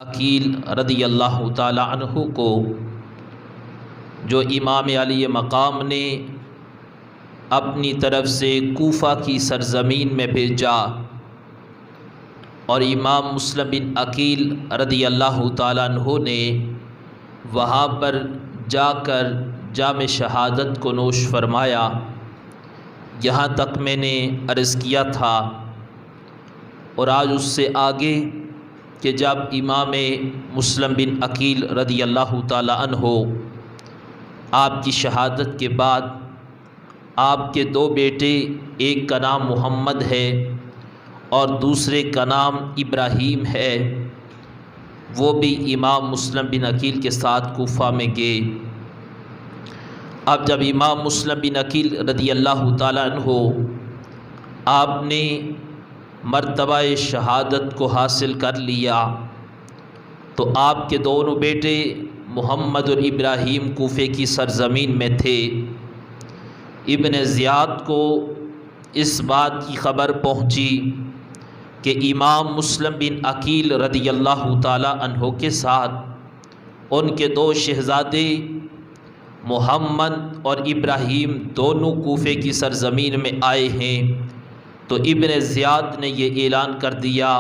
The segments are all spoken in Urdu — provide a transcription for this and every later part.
عقیل رضی اللہ تعالی عنہ کو جو امام علی مقام نے اپنی طرف سے کوفہ کی سرزمین میں بھیجا، اور امام مسلم بن عقیل رضی اللہ تعالی عنہ نے وہاں پر جا کر جام شہادت کو نوش فرمایا۔ یہاں تک میں نے عرض کیا تھا، اور آج اس سے آگے کہ جب امام مسلم بن عقیل رضی اللہ تعالی عنہ آپ کی شہادت کے بعد آپ کے دو بیٹے، ایک کا نام محمد ہے اور دوسرے کا نام ابراہیم ہے، وہ بھی امام مسلم بن عقیل کے ساتھ کوفہ میں گئے۔ اب جب امام مسلم بن عقیل رضی اللہ تعالی عنہ آپ نے مرتبہ شہادت کو حاصل کر لیا، تو آپ کے دونوں بیٹے محمد اور ابراہیم کوفے کی سرزمین میں تھے۔ ابن زیاد کو اس بات کی خبر پہنچی کہ امام مسلم بن عقیل رضی اللہ تعالی عنہ کے ساتھ ان کے دو شہزادے محمد اور ابراہیم دونوں کوفے کی سرزمین میں آئے ہیں۔ تو ابن زیاد نے یہ اعلان کر دیا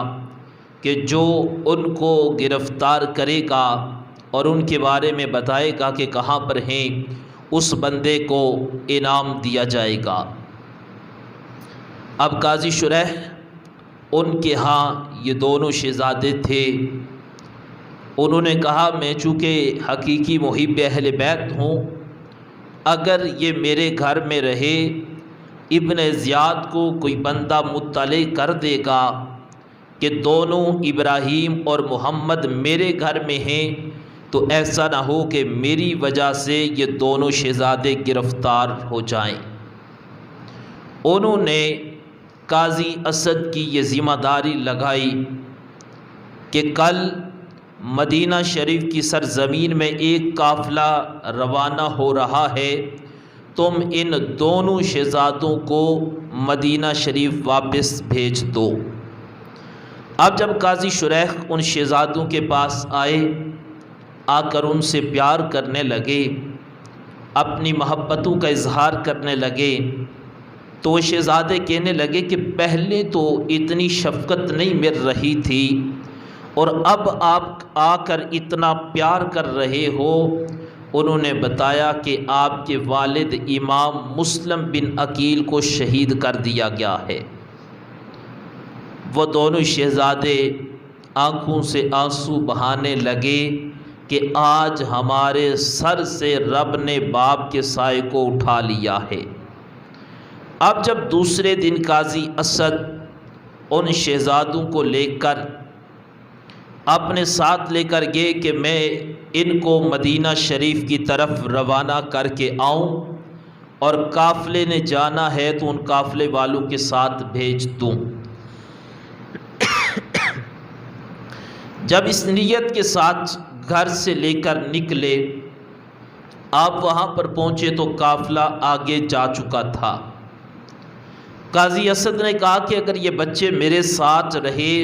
کہ جو ان کو گرفتار کرے گا اور ان کے بارے میں بتائے گا کہ کہاں پر ہیں، اس بندے کو انعام دیا جائے گا۔ اب قاضی شریح ان کے ہاں یہ دونوں شہزادے تھے، انہوں نے کہا میں چونکہ حقیقی محب اہل بیت ہوں، اگر یہ میرے گھر میں رہے، ابن زیاد کو کوئی بندہ مطلع کر دے گا کہ دونوں ابراہیم اور محمد میرے گھر میں ہیں، تو ایسا نہ ہو کہ میری وجہ سے یہ دونوں شہزادے گرفتار ہو جائیں۔ انہوں نے قاضی اسد کی یہ ذمہ داری لگائی کہ کل مدینہ شریف کی سرزمین میں ایک قافلہ روانہ ہو رہا ہے، تم ان دونوں شہزادوں کو مدینہ شریف واپس بھیج دو۔ اب جب قاضی شریح ان شہزادوں کے پاس آئے، آ کر ان سے پیار کرنے لگے، اپنی محبتوں کا اظہار کرنے لگے، تو وہ شہزادے کہنے لگے کہ پہلے تو اتنی شفقت نہیں مل رہی تھی، اور اب آپ آ کر اتنا پیار کر رہے ہو۔ انہوں نے بتایا کہ آپ کے والد امام مسلم بن عقیل کو شہید کر دیا گیا ہے۔ وہ دونوں شہزادے آنکھوں سے آنسو بہانے لگے کہ آج ہمارے سر سے رب نے باپ کے سائے کو اٹھا لیا ہے۔ اب جب دوسرے دن قاضی اسد ان شہزادوں کو لے کر اپنے ساتھ لے کر گئے کہ میں ان کو مدینہ شریف کی طرف روانہ کر کے آؤں، اور قافلے نے جانا ہے تو ان قافلے والوں کے ساتھ بھیج دوں۔ جب اس نیت کے ساتھ گھر سے لے کر نکلے، آپ وہاں پر پہنچے تو قافلہ آگے جا چکا تھا۔ قاضی اسد نے کہا کہ اگر یہ بچے میرے ساتھ رہے،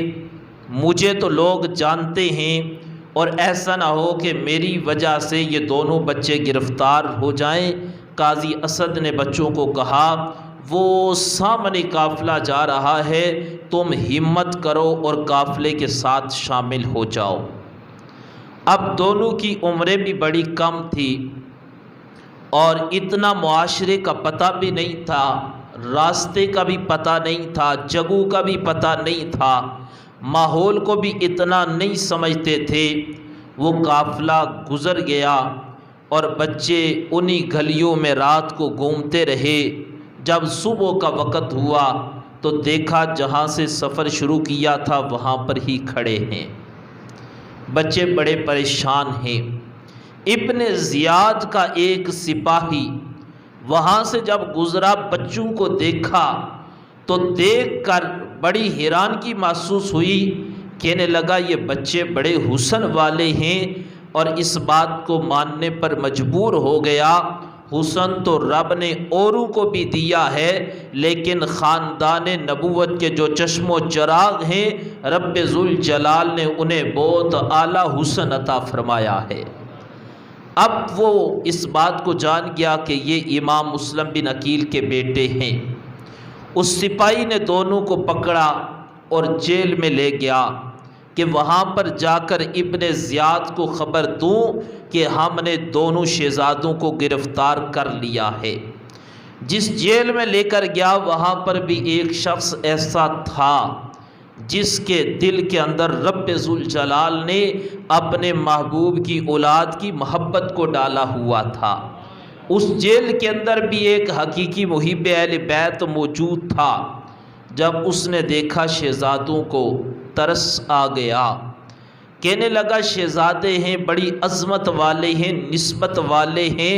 مجھے تو لوگ جانتے ہیں، اور ایسا نہ ہو کہ میری وجہ سے یہ دونوں بچے گرفتار ہو جائیں۔ قاضی اسد نے بچوں کو کہا وہ سامنے قافلہ جا رہا ہے، تم ہمت کرو اور قافلے کے ساتھ شامل ہو جاؤ۔ اب دونوں کی عمریں بھی بڑی کم تھی، اور اتنا معاشرے کا پتہ بھی نہیں تھا، راستے کا بھی پتہ نہیں تھا، جگہوں کا بھی پتہ نہیں تھا، ماحول کو بھی اتنا نہیں سمجھتے تھے۔ وہ قافلہ گزر گیا اور بچے انہی گلیوں میں رات کو گھومتے رہے۔ جب صبح کا وقت ہوا تو دیکھا جہاں سے سفر شروع کیا تھا وہاں پر ہی کھڑے ہیں۔ بچے بڑے پریشان ہیں۔ ابن زیاد کا ایک سپاہی وہاں سے جب گزرا، بچوں کو دیکھا تو دیکھ کر بڑی حیرانگی محسوس ہوئی، کہنے لگا یہ بچے بڑے حسن والے ہیں، اور اس بات کو ماننے پر مجبور ہو گیا، حسن تو رب نے اوروں کو بھی دیا ہے، لیکن خاندان نبوت کے جو چشم و چراغ ہیں رب ذوالجلال نے انہیں بہت اعلیٰ حسن عطا فرمایا ہے۔ اب وہ اس بات کو جان گیا کہ یہ امام مسلم بن عقیل کے بیٹے ہیں۔ اس سپاہی نے دونوں کو پکڑا اور جیل میں لے گیا کہ وہاں پر جا کر ابن زیاد کو خبر دوں کہ ہم نے دونوں شہزادوں کو گرفتار کر لیا ہے۔ جس جیل میں لے کر گیا وہاں پر بھی ایک شخص ایسا تھا جس کے دل کے اندر رب ذوالجلال نے اپنے محبوب کی اولاد کی محبت کو ڈالا ہوا تھا۔ اس جیل کے اندر بھی ایک حقیقی محب اہل بیت موجود تھا۔ جب اس نے دیکھا شہزادوں کو ترس آ گیا، کہنے لگا شہزادے ہیں، بڑی عظمت والے ہیں، نسبت والے ہیں،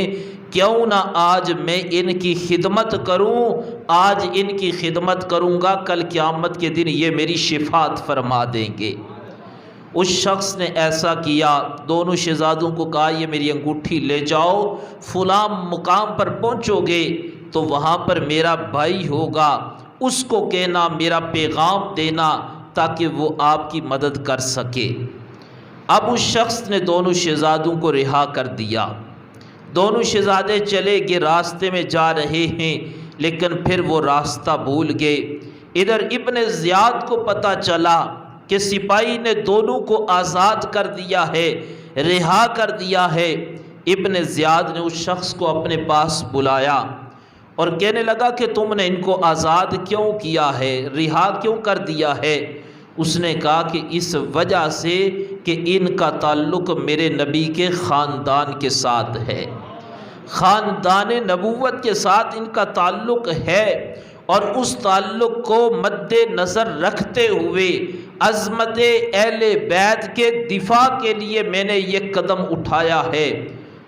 کیوں نہ آج میں ان کی خدمت کروں، آج ان کی خدمت کروں گا، کل قیامت کے دن یہ میری شفاعت فرما دیں گے۔ اس شخص نے ایسا کیا، دونوں شہزادوں کو کہا یہ میری انگوٹھی لے جاؤ، فلاں مقام پر پہنچو گے تو وہاں پر میرا بھائی ہوگا، اس کو کہنا میرا پیغام دینا تاکہ وہ آپ کی مدد کر سکے۔ اب اس شخص نے دونوں شہزادوں کو رہا کر دیا۔ دونوں شہزادے چلے گئے، راستے میں جا رہے ہیں لیکن پھر وہ راستہ بھول گئے۔ ادھر ابن زیاد کو پتہ چلا کہ سپاہی نے دونوں کو آزاد کر دیا ہے، رہا کر دیا ہے۔ ابن زیاد نے اس شخص کو اپنے پاس بلایا اور کہنے لگا کہ تم نے ان کو آزاد کیوں کیا ہے، رہا کیوں کر دیا ہے؟ اس نے کہا کہ اس وجہ سے کہ ان کا تعلق میرے نبی کے خاندان کے ساتھ ہے، خاندان نبوت کے ساتھ ان کا تعلق ہے، اور اس تعلق کو مد نظر رکھتے ہوئے عظمت اہل بیت کے دفاع کے لیے میں نے یہ قدم اٹھایا ہے۔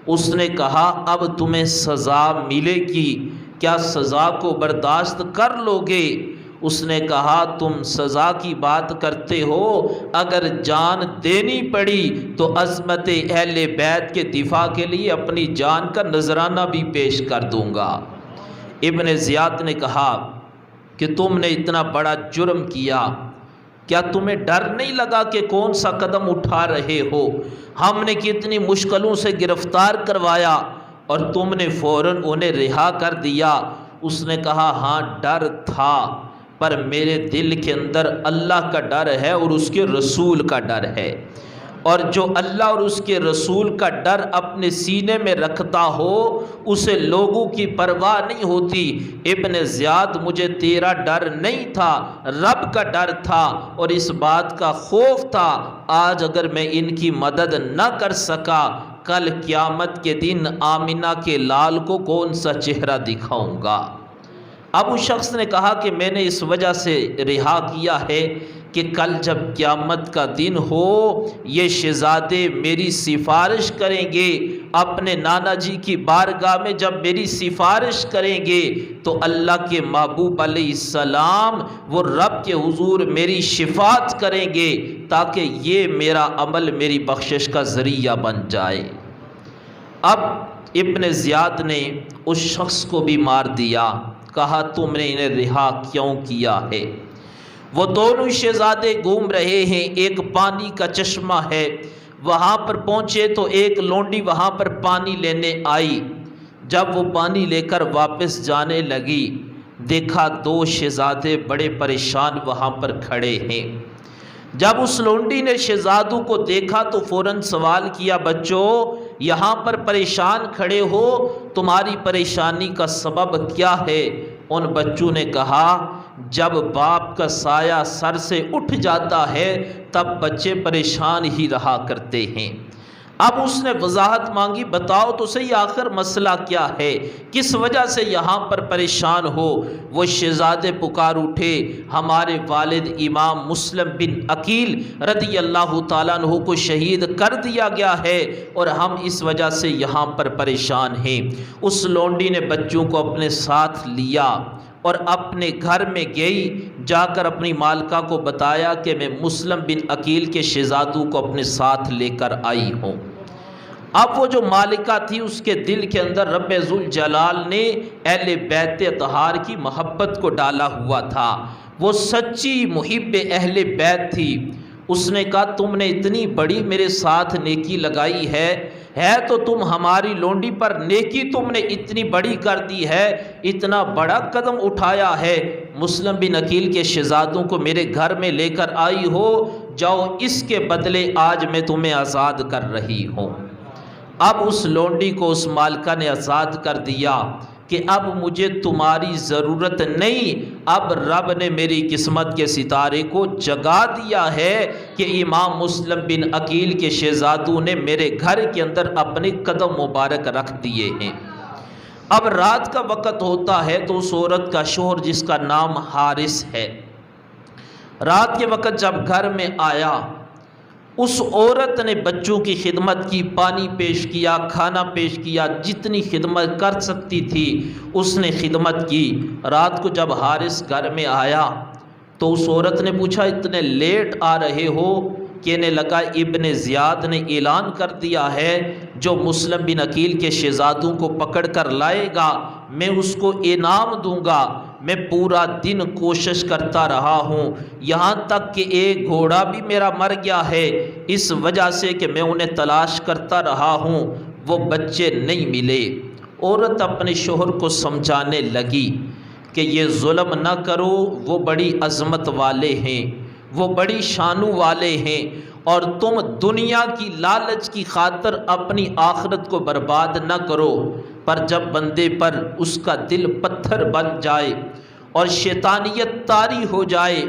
اس نے کہا اب تمہیں سزا ملے گی، کیا سزا کو برداشت کر لو گے؟ اس نے کہا تم سزا کی بات کرتے ہو، اگر جان دینی پڑی تو عظمت اہل بیت کے دفاع کے لیے اپنی جان کا نذرانہ بھی پیش کر دوں گا۔ ابن زیاد نے کہا کہ تم نے اتنا بڑا جرم کیا، کیا تمہیں ڈر نہیں لگا کہ کون سا قدم اٹھا رہے ہو؟ ہم نے کتنی مشکلوں سے گرفتار کروایا اور تم نے فوراً انہیں رہا کر دیا۔ اس نے کہا ہاں ڈر تھا، پر میرے دل کے اندر اللہ کا ڈر ہے اور اس کے رسول کا ڈر ہے، اور جو اللہ اور اس کے رسول کا ڈر اپنے سینے میں رکھتا ہو اسے لوگوں کی پرواہ نہیں ہوتی۔ ابن زیاد مجھے تیرا ڈر نہیں تھا، رب کا ڈر تھا اور اس بات کا خوف تھا آج اگر میں ان کی مدد نہ کر سکا کل قیامت کے دن آمنہ کے لال کو کون سا چہرہ دکھاؤں گا۔ اب اس شخص نے کہا کہ میں نے اس وجہ سے رہا کیا ہے کہ کل جب قیامت کا دن ہو یہ شہزادے میری سفارش کریں گے، اپنے نانا جی کی بارگاہ میں جب میری سفارش کریں گے تو اللہ کے محبوب علیہ السلام وہ رب کے حضور میری شفاعت کریں گے تاکہ یہ میرا عمل میری بخشش کا ذریعہ بن جائے۔ اب ابن زیاد نے اس شخص کو بھی مار دیا، کہا تم نے انہیں رہا کیوں کیا ہے؟ وہ دونوں شہزادے گھوم رہے ہیں، ایک پانی کا چشمہ ہے، وہاں پر پہنچے تو ایک لونڈی وہاں پر پانی لینے آئی۔ جب وہ پانی لے کر واپس جانے لگی دیکھا دو شہزادے بڑے پریشان وہاں پر کھڑے ہیں۔ جب اس لونڈی نے شہزادوں کو دیکھا تو فوراً سوال کیا بچوں یہاں پر پریشان کھڑے ہو، تمہاری پریشانی کا سبب کیا ہے؟ ان بچوں نے کہا جب باپ کا سایہ سر سے اٹھ جاتا ہے تب بچے پریشان ہی رہا کرتے ہیں۔ اب اس نے وضاحت مانگی، بتاؤ تو صحیح آخر مسئلہ کیا ہے، کس وجہ سے یہاں پر پریشان ہو؟ وہ شہزادے پکار اٹھے، ہمارے والد امام مسلم بن عقیل رضی اللہ تعالیٰ عنہ کو شہید کر دیا گیا ہے اور ہم اس وجہ سے یہاں پر پریشان ہیں۔ اس لونڈی نے بچوں کو اپنے ساتھ لیا اور اپنے گھر میں گئی، جا کر اپنی مالکہ کو بتایا کہ میں مسلم بن عقیل کے شہزادوں کو اپنے ساتھ لے کر آئی ہوں۔ اب وہ جو مالکہ تھی اس کے دل کے اندر رب ذوالجلال نے اہل بیت اطہار کی محبت کو ڈالا ہوا تھا، وہ سچی محب اہل بیت تھی۔ اس نے کہا تم نے اتنی بڑی میرے ساتھ نیکی لگائی ہے تو تم ہماری لونڈی پر نیکی تم نے اتنی بڑی کر دی ہے، اتنا بڑا قدم اٹھایا ہے، مسلم بن عقیل کے شہزادوں کو میرے گھر میں لے کر آئی ہو، جاؤ اس کے بدلے آج میں تمہیں آزاد کر رہی ہوں۔ اب اس لونڈی کو اس مالکہ نے آزاد کر دیا کہ اب مجھے تمہاری ضرورت نہیں، اب رب نے میری قسمت کے ستارے کو جگا دیا ہے کہ امام مسلم بن عقیل کے شہزادوں نے میرے گھر کے اندر اپنے قدم مبارک رکھ دیے ہیں۔ اب رات کا وقت ہوتا ہے تو اس عورت کا شوہر جس کا نام حارث ہے، رات کے وقت جب گھر میں آیا، اس عورت نے بچوں کی خدمت کی، پانی پیش کیا، کھانا پیش کیا، جتنی خدمت کر سکتی تھی اس نے خدمت کی۔ رات کو جب حارث گھر میں آیا تو اس عورت نے پوچھا اتنے لیٹ آ رہے ہو؟ کہنے لگا ابن زیاد نے اعلان کر دیا ہے جو مسلم بن عقیل کے شہزادوں کو پکڑ کر لائے گا میں اس کو انعام دوں گا۔ میں پورا دن کوشش کرتا رہا ہوں، یہاں تک کہ ایک گھوڑا بھی میرا مر گیا ہے، اس وجہ سے کہ میں انہیں تلاش کرتا رہا ہوں، وہ بچے نہیں ملے۔ عورت اپنے شوہر کو سمجھانے لگی کہ یہ ظلم نہ کرو، وہ بڑی عظمت والے ہیں، وہ بڑی شانوں والے ہیں، اور تم دنیا کی لالچ کی خاطر اپنی آخرت کو برباد نہ کرو۔ پر جب بندے پر اس کا دل پتھر بن جائے اور شیطانیت طاری ہو جائے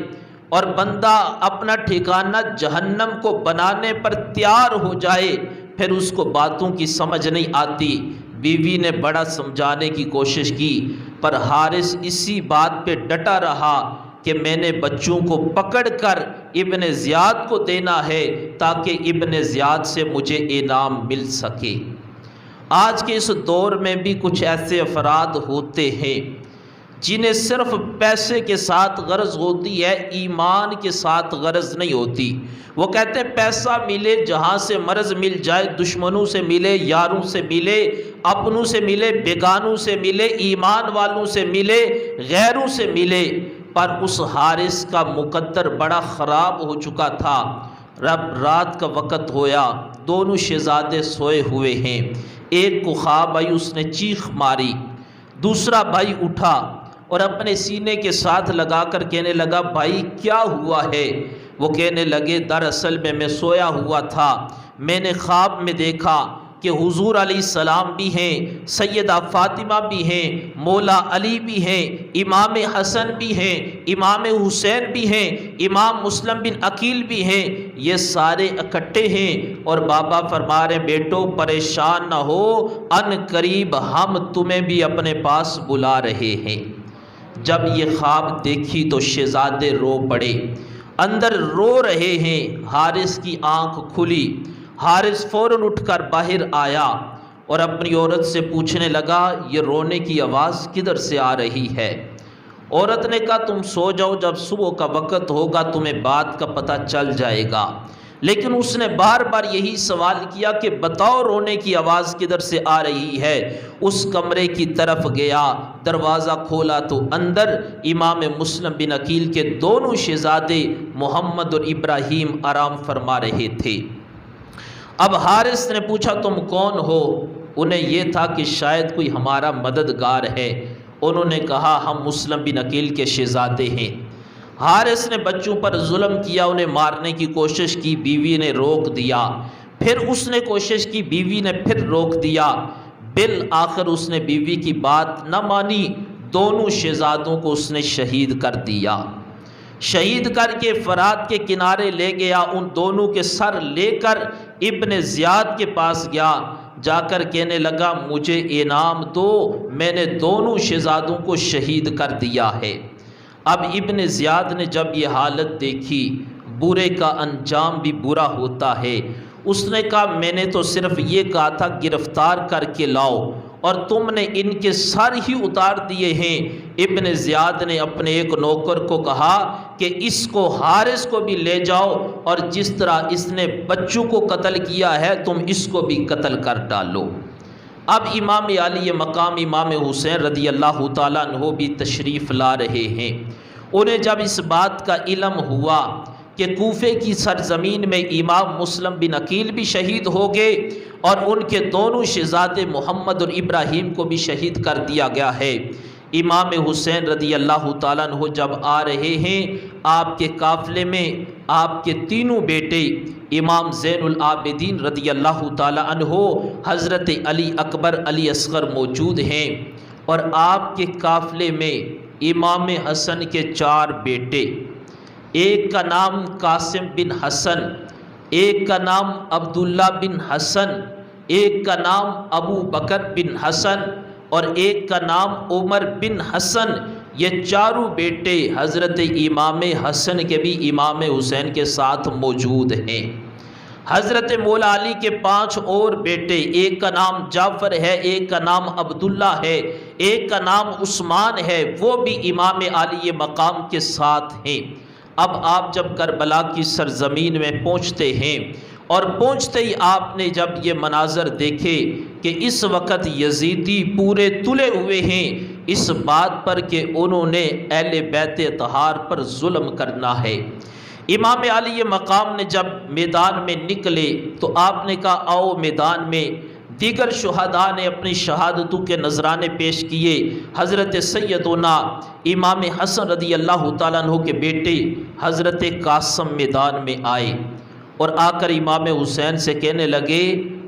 اور بندہ اپنا ٹھکانہ جہنم کو بنانے پر تیار ہو جائے، پھر اس کو باتوں کی سمجھ نہیں آتی۔ بیوی نے بڑا سمجھانے کی کوشش کی پر حارث اسی بات پہ ڈٹا رہا کہ میں نے بچوں کو پکڑ کر ابن زیاد کو دینا ہے تاکہ ابن زیاد سے مجھے انعام مل سکے۔ آج کے اس دور میں بھی کچھ ایسے افراد ہوتے ہیں جنہیں صرف پیسے کے ساتھ غرض ہوتی ہے، ایمان کے ساتھ غرض نہیں ہوتی۔ وہ کہتے ہیں پیسہ ملے، جہاں سے مرض مل جائے، دشمنوں سے ملے، یاروں سے ملے، اپنوں سے ملے، بیگانوں سے ملے، ایمان والوں سے ملے، غیروں سے ملے۔ پر اس حارث کا مقدر بڑا خراب ہو چکا تھا۔ رات کا وقت ہویا، دونوں شہزادے سوئے ہوئے ہیں، ایک کو خواب آئی، اس نے چیخ ماری، دوسرا بھائی اٹھا اور اپنے سینے کے ساتھ لگا کر کہنے لگا بھائی کیا ہوا ہے؟ وہ کہنے لگے دراصل میں سویا ہوا تھا، میں نے خواب میں دیکھا کہ حضور علیہ السلام بھی ہیں، سیدہ فاطمہ بھی ہیں، مولا علی بھی ہیں، امام حسن بھی ہیں، امام حسین بھی ہیں، امام مسلم بن عقیل بھی ہیں، یہ سارے اکٹھے ہیں، اور بابا فرما رہے بیٹو پریشان نہ ہو، ان قریب ہم تمہیں بھی اپنے پاس بلا رہے ہیں۔ جب یہ خواب دیکھی تو شہزادے رو پڑے، اندر رو رہے ہیں۔ حارث کی آنکھ کھلی، حارث فوراً اٹھ کر باہر آیا اور اپنی عورت سے پوچھنے لگا یہ رونے کی آواز کدھر سے آ رہی ہے؟ عورت نے کہا تم سو جاؤ، جب صبح کا وقت ہوگا تمہیں بات کا پتہ چل جائے گا۔ لیکن اس نے بار بار یہی سوال کیا کہ بتاؤ رونے کی آواز کدھر سے آ رہی ہے۔ اس کمرے کی طرف گیا، دروازہ کھولا تو اندر امام مسلم بن عقیل کے دونوں شہزادے محمد اور ابراہیم آرام فرما رہے تھے۔ اب حارث نے پوچھا تم کون ہو؟ انہیں یہ تھا کہ شاید کوئی ہمارا مددگار ہے۔ انہوں نے کہا ہم مسلم بن عقیل کے شہزادے ہیں۔ حارث نے بچوں پر ظلم کیا، انہیں مارنے کی کوشش کی، بیوی نے روک دیا، پھر اس نے کوشش کی، بیوی نے پھر روک دیا، بالآخر اس نے بیوی کی بات نہ مانی، دونوں شہزادوں کو اس نے شہید کر دیا۔ شہید کر کے فرات کے کنارے لے گیا، ان دونوں کے سر لے کر ابن زیاد کے پاس گیا، جا کر کہنے لگا مجھے انعام دو، میں نے دونوں شہزادوں کو شہید کر دیا ہے۔ اب ابن زیاد نے جب یہ حالت دیکھی، برے کا انجام بھی برا ہوتا ہے، اس نے کہا میں نے تو صرف یہ کہا تھا گرفتار کر کے لاؤ، اور تم نے ان کے سر ہی اتار دیے ہیں۔ ابن زیاد نے اپنے ایک نوکر کو کہا کہ اس کو حارث کو بھی لے جاؤ، اور جس طرح اس نے بچوں کو قتل کیا ہے تم اس کو بھی قتل کر ڈالو۔ اب امام علی مقام امام حسین رضی اللہ تعالیٰ عنہ بھی تشریف لا رہے ہیں۔ انہیں جب اس بات کا علم ہوا کہ کوفے کی سرزمین میں امام مسلم بن عقیل بھی شہید ہو گئے اور ان کے دونوں شہزادے محمد اور ابراہیم کو بھی شہید کر دیا گیا ہے، امام حسین رضی اللہ تعالیٰ عنہ جب آ رہے ہیں، آپ کے قافلے میں آپ کے تینوں بیٹے امام زین العابدین رضی اللہ تعالیٰ عنہ، حضرت علی اکبر، علی اصغر موجود ہیں، اور آپ کے قافلے میں امام حسن کے 4 بیٹے، ایک کا نام قاسم بن حسن، ایک کا نام عبداللہ بن حسن، ایک کا نام ابو بکر بن حسن، اور ایک کا نام عمر بن حسن۔ یہ چاروں بیٹے حضرت امام حسن کے بھی امام حسین کے ساتھ موجود ہیں۔ حضرت مولا علی کے 5 اور بیٹے، ایک کا نام جعفر ہے، ایک کا نام عبداللہ ہے، ایک کا نام عثمان ہے، وہ بھی امام علی مقام کے ساتھ ہیں۔ اب آپ جب کربلا کی سرزمین میں پہنچتے ہیں، اور پہنچتے ہی آپ نے جب یہ مناظر دیکھے کہ اس وقت یزیدی پورے تلے ہوئے ہیں اس بات پر کہ انہوں نے اہل بیت اطہار پر ظلم کرنا ہے، امام علی مقام نے جب میدان میں نکلے تو آپ نے کہا آؤ میدان میں۔ دیگر شہداء نے اپنی شہادتوں کے نذرانے پیش کیے۔ حضرت سیدنا امام حسن رضی اللہ تعالیٰ عنہ کے بیٹے حضرت قاسم میدان میں آئے، اور آ کر امام حسین سے کہنے لگے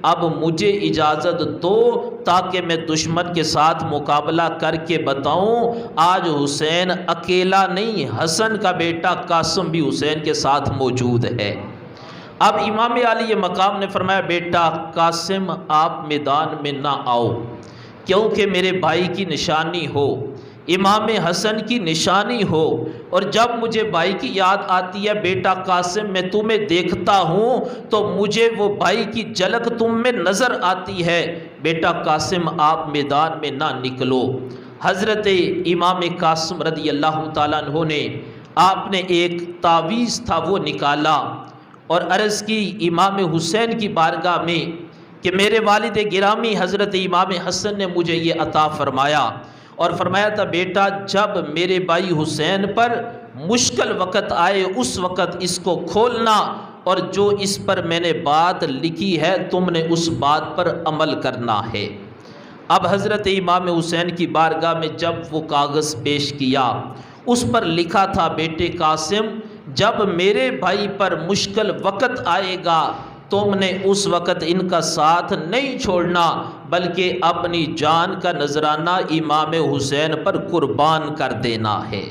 اب مجھے اجازت دو تاکہ میں دشمن کے ساتھ مقابلہ کر کے بتاؤں آج حسین اکیلا نہیں، حسن کا بیٹا قاسم بھی حسین کے ساتھ موجود ہے۔ اب امام علی مقام نے فرمایا بیٹا قاسم آپ میدان میں نہ آؤ، کیونکہ میرے بھائی کی نشانی ہو، امام حسن کی نشانی ہو، اور جب مجھے بھائی کی یاد آتی ہے بیٹا قاسم میں تمہیں دیکھتا ہوں تو مجھے وہ بھائی کی جھلک تم میں نظر آتی ہے، بیٹا قاسم آپ میدان میں نہ نکلو۔ حضرت امام قاسم رضی اللہ تعالیٰ عنہ نے آپ نے ایک تعویذ تھا وہ نکالا اور عرض کی امام حسین کی بارگاہ میں کہ میرے والد گرامی حضرت امام حسن نے مجھے یہ عطا فرمایا، اور فرمایا تھا بیٹا جب میرے بھائی حسین پر مشکل وقت آئے اس وقت اس کو کھولنا، اور جو اس پر میں نے بات لکھی ہے تم نے اس بات پر عمل کرنا ہے۔ اب حضرت امام حسین کی بارگاہ میں جب وہ کاغذ پیش کیا اس پر لکھا تھا بیٹے قاسم جب میرے بھائی پر مشکل وقت آئے گا تم نے اس وقت ان کا ساتھ نہیں چھوڑنا بلکہ اپنی جان کا نذرانہ امام حسین پر قربان کر دینا ہے۔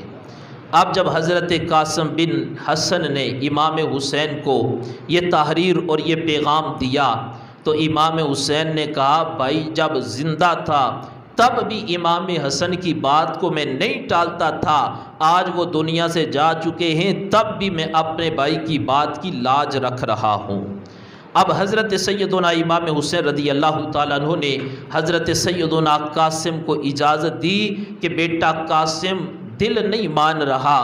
اب جب حضرت قاسم بن حسن نے امام حسین کو یہ تحریر اور یہ پیغام دیا تو امام حسین نے کہا بھائی جب زندہ تھا تب بھی امام حسن کی بات کو میں نہیں ٹالتا تھا، آج وہ دنیا سے جا چکے ہیں تب بھی میں اپنے بھائی کی بات کی لاج رکھ رہا ہوں۔ اب حضرت سیدنا امام حسین رضی اللہ تعالیٰ عنہ نے حضرت سیدنا قاسم کو اجازت دی کہ بیٹا قاسم دل نہیں مان رہا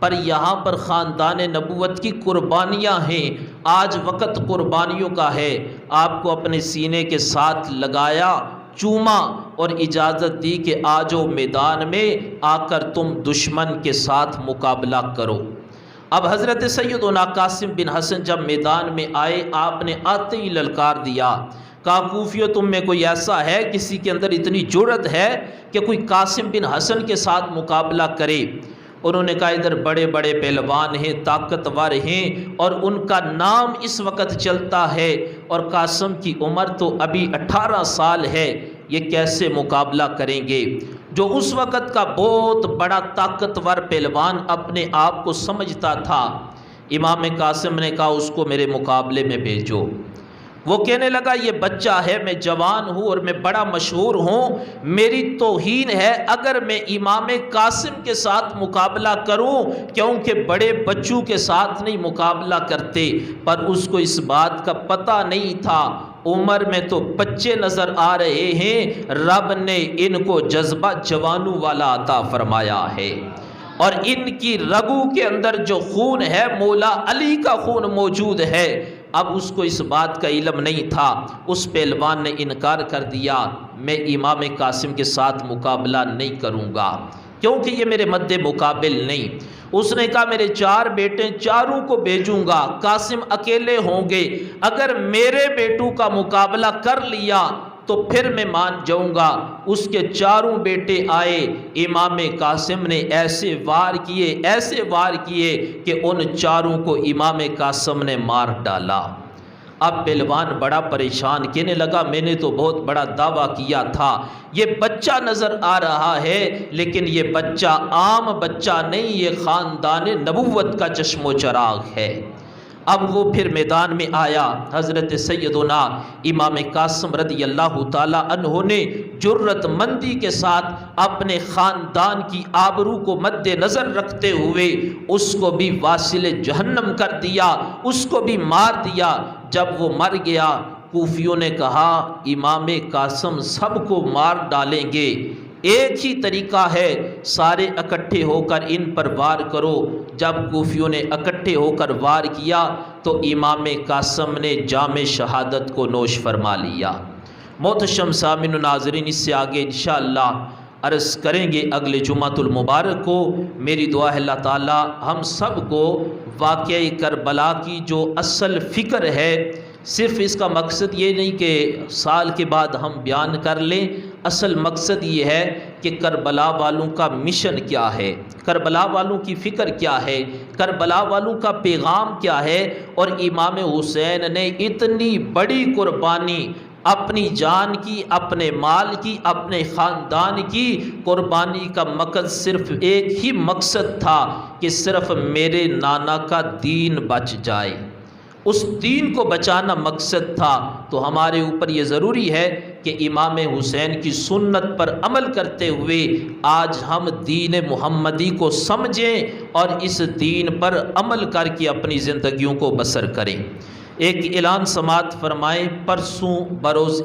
پر یہاں پر خاندان نبوت کی قربانیاں ہیں، آج وقت قربانیوں کا ہے، آپ کو اپنے سینے کے ساتھ لگایا، چوما اور اجازت دی کہ آجو میدان میں آ کر تم دشمن کے ساتھ مقابلہ کرو۔ اب حضرت سیدنا قاسم بن حسن جب میدان میں آئے آپ نے آتے ہی للکار دیا، کہا کوفیو تم میں کوئی ایسا ہے کسی کے اندر اتنی جرأت ہے کہ کوئی قاسم بن حسن کے ساتھ مقابلہ کرے؟ انہوں نے کہا ادھر بڑے بڑے پہلوان ہیں، طاقتور ہیں اور ان کا نام اس وقت چلتا ہے، اور قاسم کی عمر تو ابھی 18 سال ہے، یہ کیسے مقابلہ کریں گے؟ جو اس وقت کا بہت بڑا طاقتور پہلوان اپنے آپ کو سمجھتا تھا، امام قاسم نے کہا اس کو میرے مقابلے میں بھیجو۔ وہ کہنے لگا یہ بچہ ہے، میں جوان ہوں اور میں بڑا مشہور ہوں، میری توہین ہے اگر میں امام قاسم کے ساتھ مقابلہ کروں، کیونکہ بڑے بچوں کے ساتھ نہیں مقابلہ کرتے، پر اس کو اس بات کا پتہ نہیں تھا، عمر میں تو بچے نظر آ رہے ہیں، رب نے ان کو جذبہ جوانوں والا عطا فرمایا ہے، اور ان کی رگوں کے اندر جو خون ہے مولا علی کا خون موجود ہے۔ اب اس کو اس بات کا علم نہیں تھا، اس پہلوان نے انکار کر دیا، میں امام قاسم کے ساتھ مقابلہ نہیں کروں گا کیونکہ یہ میرے مد مقابل نہیں۔ اس نے کہا میرے 4 بیٹے، چاروں کو بھیجوں گا، قاسم اکیلے ہوں گے، اگر میرے بیٹوں کا مقابلہ کر لیا تو پھر میں مان جاؤں گا۔ اس کے 4 بیٹے آئے، امام قاسم نے ایسے وار کیے کہ ان 4 کو امام قاسم نے مار ڈالا۔ اب پہلوان بڑا پریشان، کہنے لگا میں نے تو بہت بڑا دعویٰ کیا تھا، یہ بچہ نظر آ رہا ہے لیکن یہ بچہ عام بچہ نہیں، یہ خاندان نبوت کا چشم و چراغ ہے۔ اب وہ پھر میدان میں آیا، حضرت سیدنا امام قاسم رضی اللہ تعالی عنہ نے جرت مندی کے ساتھ اپنے خاندان کی آبرو کو مد نظر رکھتے ہوئے اس کو بھی واصل جہنم کر دیا، اس کو بھی مار دیا۔ جب وہ مر گیا، کوفیوں نے کہا امام قاسم سب کو مار ڈالیں گے، ایک ہی طریقہ ہے، سارے اکٹھے ہو کر ان پر وار کرو۔ جب کوفیوں نے اکٹھے ہو کر وار کیا تو امام قاسم نے جام شہادت کو نوش فرما لیا۔ محتشم سامعین و ناظرین، اس سے آگے انشاءاللہ عرض کریں گے اگلے جمعۃ المبارک کو۔ میری دعا ہے اللہ تعالی ہم سب کو واقعہ کربلا کی جو اصل فکر ہے، صرف اس کا مقصد یہ نہیں کہ سال کے بعد ہم بیان کر لیں، اصل مقصد یہ ہے کہ کربلا والوں کا مشن کیا ہے، کربلا والوں کی فکر کیا ہے، کربلا والوں کا پیغام کیا ہے، اور امام حسین نے اتنی بڑی قربانی اپنی جان کی، اپنے مال کی، اپنے خاندان کی قربانی کا مقصد صرف ایک ہی مقصد تھا کہ صرف میرے نانا کا دین بچ جائے، اس دین کو بچانا مقصد تھا۔ تو ہمارے اوپر یہ ضروری ہے کہ امام حسین کی سنت پر عمل کرتے ہوئے آج ہم دین محمدی کو سمجھیں اور اس دین پر عمل کر کے اپنی زندگیوں کو بسر کریں۔ ایک اعلان سماعت فرمائیں، پرسوں بروز